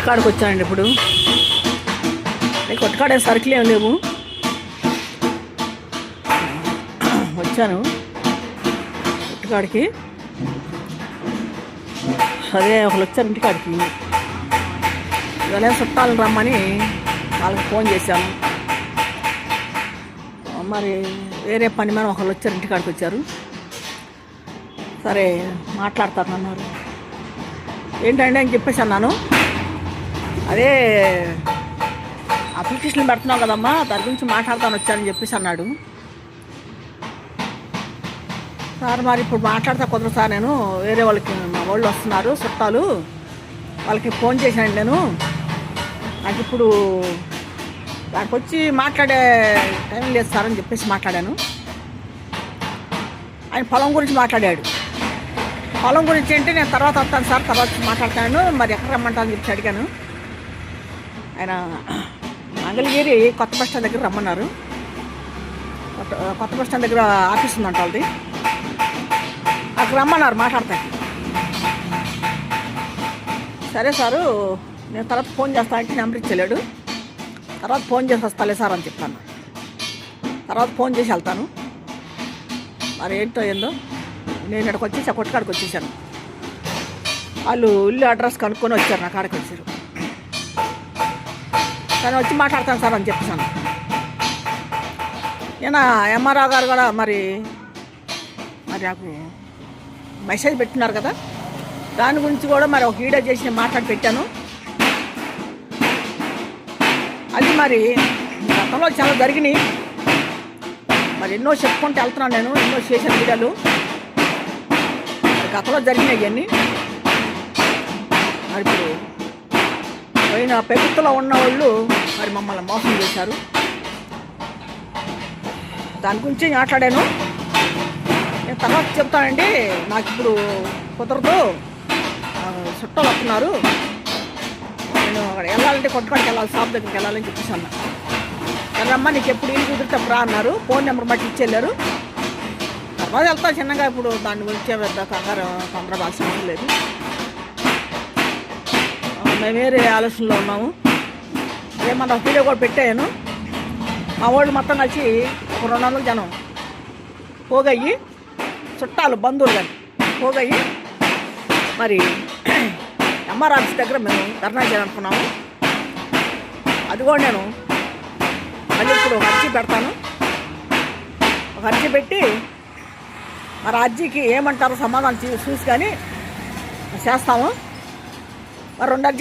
కొట్టుకాడికి వచ్చానండి. ఇప్పుడు కొట్టుకాడే సరుకులు ఏం లేవు. వచ్చాను ఇంటికాడికి. అదే ఒకళ్ళు వచ్చారు ఇంటికాడికి. ఇవాళ చుట్టాలను రమ్మని వాళ్ళకి ఫోన్ చేశాను. మరి వేరే పని మీద ఒకళ్ళు వచ్చారు, ఇంటికాడికి వచ్చారు. సరే మాట్లాడతానన్నారు. ఏంటంటే అని చెప్పేసి అన్నాను. అదే అప్లికేషన్ పెడుతున్నావు కదమ్మా, దాని గురించి మాట్లాడతాను వచ్చానని చెప్పేసి అన్నాడు. సార్ మరి ఇప్పుడు మాట్లాడతా కుదరదు సార్, నేను వేరే వాళ్ళకి మా వాళ్ళు వస్తున్నారు చుట్టాలు, వాళ్ళకి ఫోన్ చేశాను నేను. నాకు ఇప్పుడు దానికి వచ్చి మాట్లాడే టైం లేదు సార్ అని చెప్పేసి మాట్లాడాను. ఆయన పొలం గురించి మాట్లాడాడు. పొలం గురించి అంటే నేను తర్వాత వస్తాను సార్, తర్వాత మాట్లాడతాను, మరి ఎక్కడ రమ్మంటానని చెప్పి అడిగాను. ఆయన మంగళగిరి కొత్త బస్ స్టాండ్ దగ్గర రమ్మన్నారు. కొత్త బస్ స్టాండ్ దగ్గర ఆఫీస్ ఉందంట వాళ్ళది, అక్కడ రమ్మన్నారు మాట్లాడతాను. సరే సారు నేను తర్వాత ఫోన్ చేస్తానంటే నెంబర్ ఇచ్చలేడు. తర్వాత ఫోన్ చేసి వస్తాలే సార్ అని చెప్తాను. తర్వాత ఫోన్ చేసి వెళ్తాను. మరి ఏంటో ఏందో నేను ఇక్కడికి వచ్చేసి కొట్టుకాడికి వచ్చేసాను. వాళ్ళు ఇల్లు అడ్రస్ కనుక్కొని వచ్చారు, నా కాడికి వచ్చారు. తను వచ్చి మాట్లాడతాను సార్ అని చెప్పేసాను. నేను ఎంఆర్ఓ గారు కూడా మరి నాకు మెసేజ్ పెట్టినారు కదా, దాని గురించి కూడా మరి ఒక వీడియో చేసి నేను మాట్లాడి పెట్టాను. అది మరి గతంలో చాలా జరిగినాయి, మరి ఎన్నో చెప్పుకుంటూ వెళ్తున్నాను నేను, ఎన్నో చేసిన వీడియోలు గతంలో జరిగినాయి అన్నీ. మరి ఇప్పుడు పోయిన ప్రభుత్వంలో ఉన్న వాళ్ళు మరి మమ్మల్ని మోసం చేశారు. దాని గురించి మాట్లాడాను. నేను తర్వాత చెప్తానండి, నాకు ఇప్పుడు కుదరదు, చుట్టాలు వస్తున్నారు, నేను అక్కడ వెళ్ళాలంటే కొట్టుకాడికి వెళ్ళాలి, షాప్ దగ్గరికి వెళ్ళాలని చెప్పేసి అన్నా. సరేమ్మా నీకు ఎప్పుడు ఇల్లు కుదిరితే రా అన్నారు. ఫోన్ నెంబర్ బట్టి ఇచ్చెళ్ళారు. తర్వాత వెళ్తా చిన్నగా, ఇప్పుడు దాని గురించే పెద్ద కంగారు తొందరగాల్సిన అవసరం లేదు. మేము వేరే ఆలోచనలో ఉన్నాము. ఏమన్నా వీడియో కూడా పెట్టాను. మా వాళ్ళు మొత్తం కలిసి ఒక 200 జనం పోగయ్యి, చుట్టాలు బంధువులు కానీ పోగయ్యి మరి ఎంఆర్ ఆఫీస్ దగ్గర మేము ధర్నా చేయాలనుకున్నాము. అది కూడా నేను మళ్ళీ ఇప్పుడు ఒక అర్జీ పెడతాను. ఒక అర్జీ పెట్టి మరి అర్జీకి ఏమంటారో సమాధానం చూసి కానీ చేస్తాము. మరి 2 అర్జీ